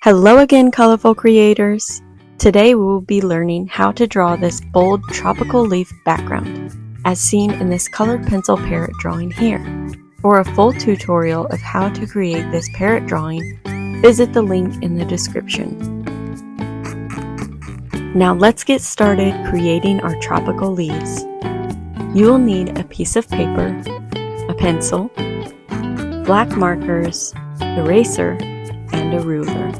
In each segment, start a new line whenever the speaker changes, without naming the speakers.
Hello again, colorful creators! Today we will be learning how to draw this bold tropical leaf background, as seen in this colored pencil parrot drawing here. For a full tutorial of how to create this parrot drawing, visit the link in the description. Now let's get started creating our tropical leaves. You will need a piece of paper, a pencil, black markers, eraser, and a ruler.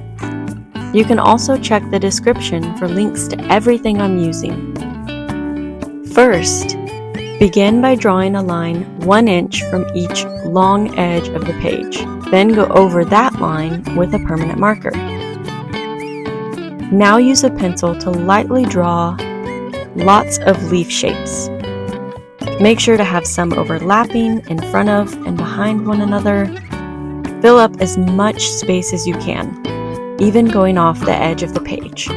You can also check the description for links to everything I'm using. First, begin by drawing a line 1 inch from each long edge of the page. Then go over that line with a permanent marker. Now use a pencil to lightly draw lots of leaf shapes. Make sure to have some overlapping in front of and behind one another. Fill up as much space as you can, even going off the edge of the page.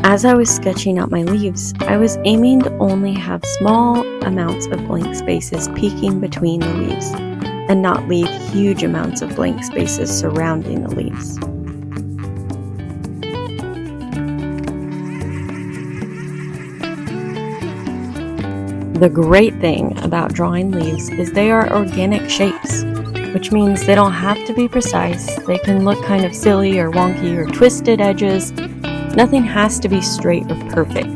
As I was sketching out my leaves, I was aiming to only have small amounts of blank spaces peeking between the leaves, and not leave huge amounts of blank spaces surrounding the leaves. The great thing about drawing leaves is they are organic shapes, which means they don't have to be precise. They can look kind of silly or wonky or twisted edges. Nothing has to be straight or perfect.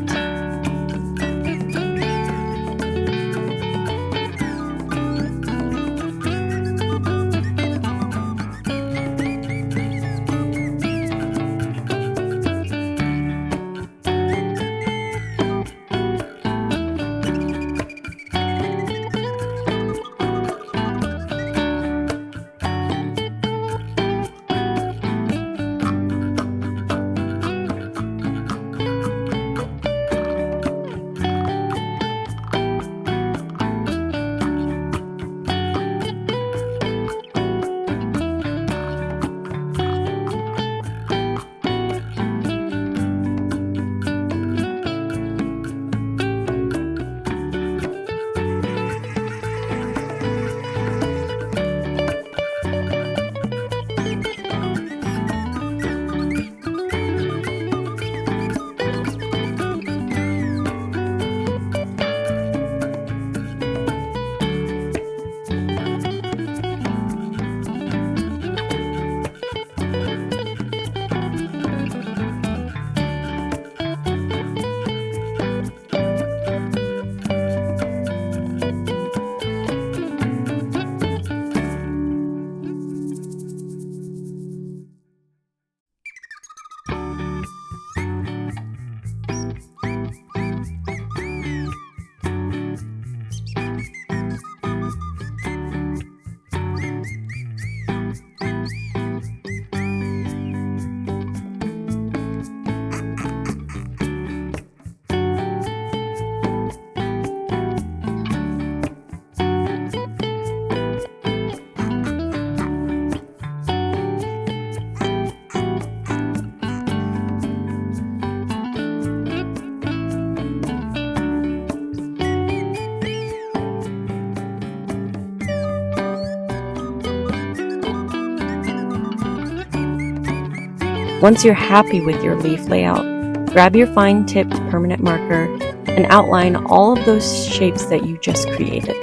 Once you're happy with your leaf layout, grab your fine-tipped permanent marker and outline all of those shapes that you just created.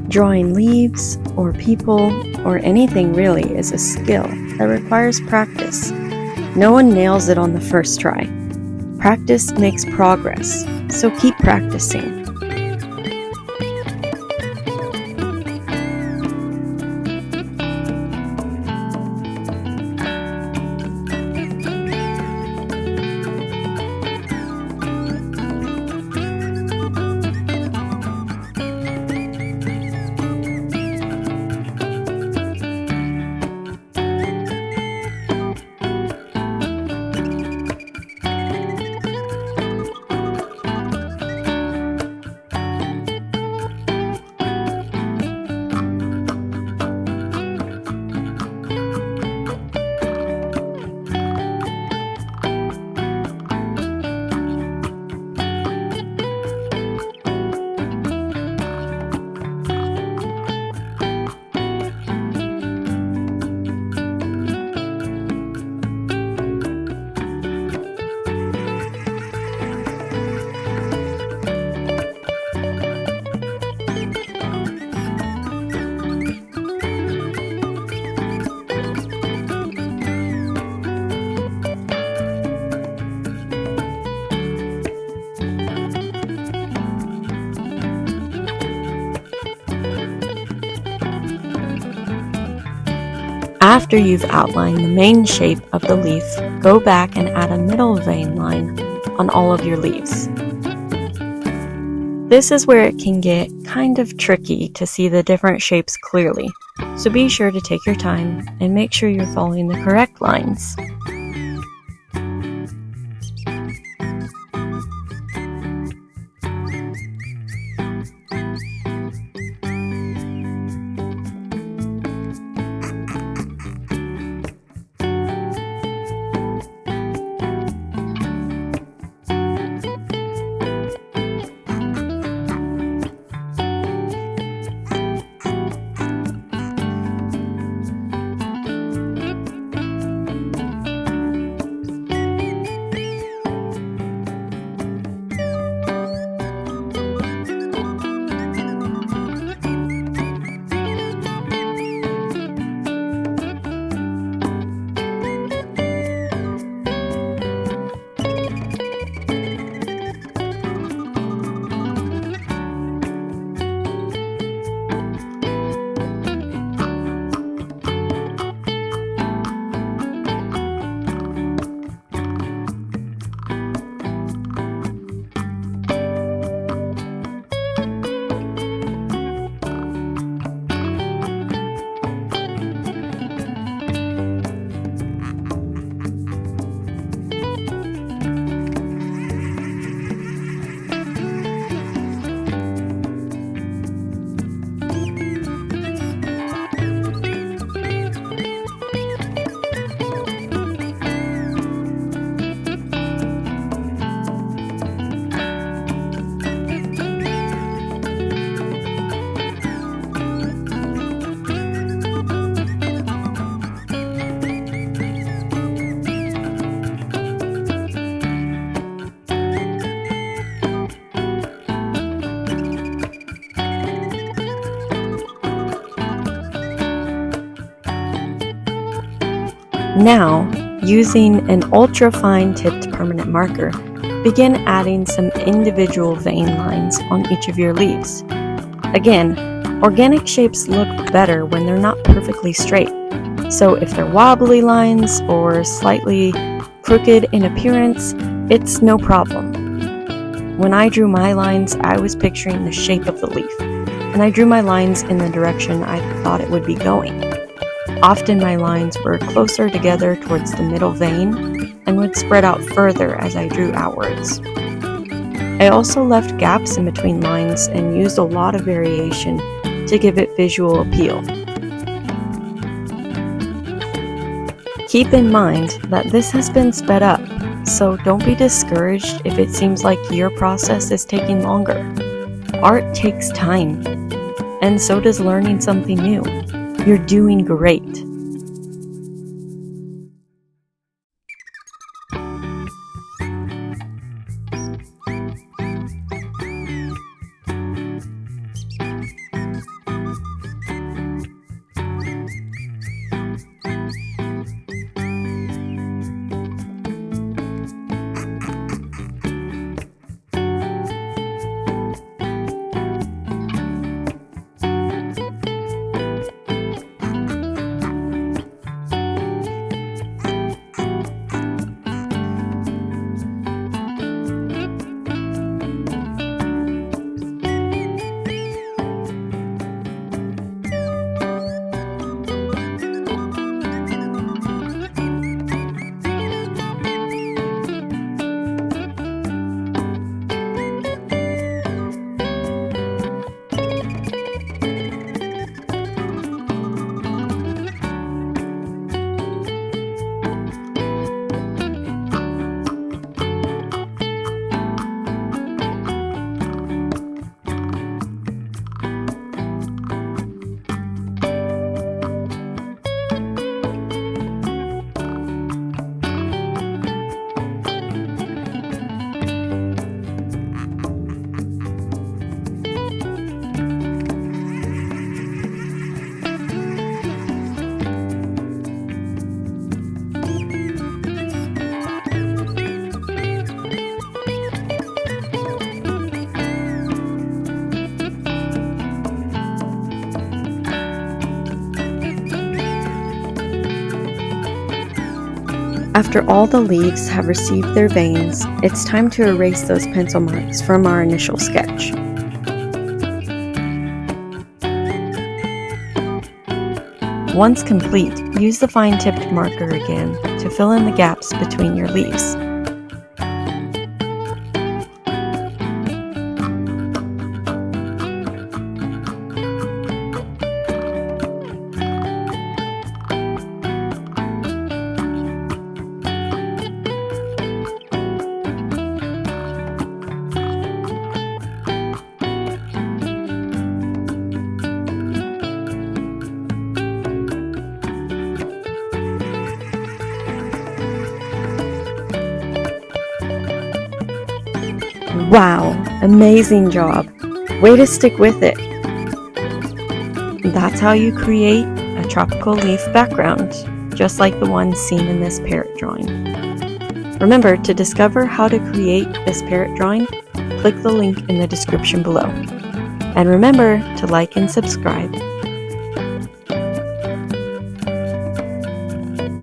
Drawing leaves, or people, or anything really is a skill that requires practice. No one nails it on the first try. Practice makes progress, so keep practicing. After you've outlined the main shape of the leaf, go back and add a middle vein line on all of your leaves. This is where it can get kind of tricky to see the different shapes clearly, so be sure to take your time and make sure you're following the correct lines. Now, using an ultra-fine tipped permanent marker, begin adding some individual vein lines on each of your leaves. Again, organic shapes look better when they're not perfectly straight, so if they're wobbly lines or slightly crooked in appearance, it's no problem. When I drew my lines, I was picturing the shape of the leaf, and I drew my lines in the direction I thought it would be going. Often my lines were closer together towards the middle vein and would spread out further as I drew outwards. I also left gaps in between lines and used a lot of variation to give it visual appeal. Keep in mind that this has been sped up, so don't be discouraged if it seems like your process is taking longer. Art takes time, and so does learning something new. You're doing great. After all the leaves have received their veins, it's time to erase those pencil marks from our initial sketch. Once complete, use the fine-tipped marker again to fill in the gaps between your leaves. Wow, amazing job! Way to stick with it! That's how you create a tropical leaf background, just like the one seen in this parrot drawing. Remember, to discover how to create this parrot drawing, click the link in the description below. And remember to like and subscribe.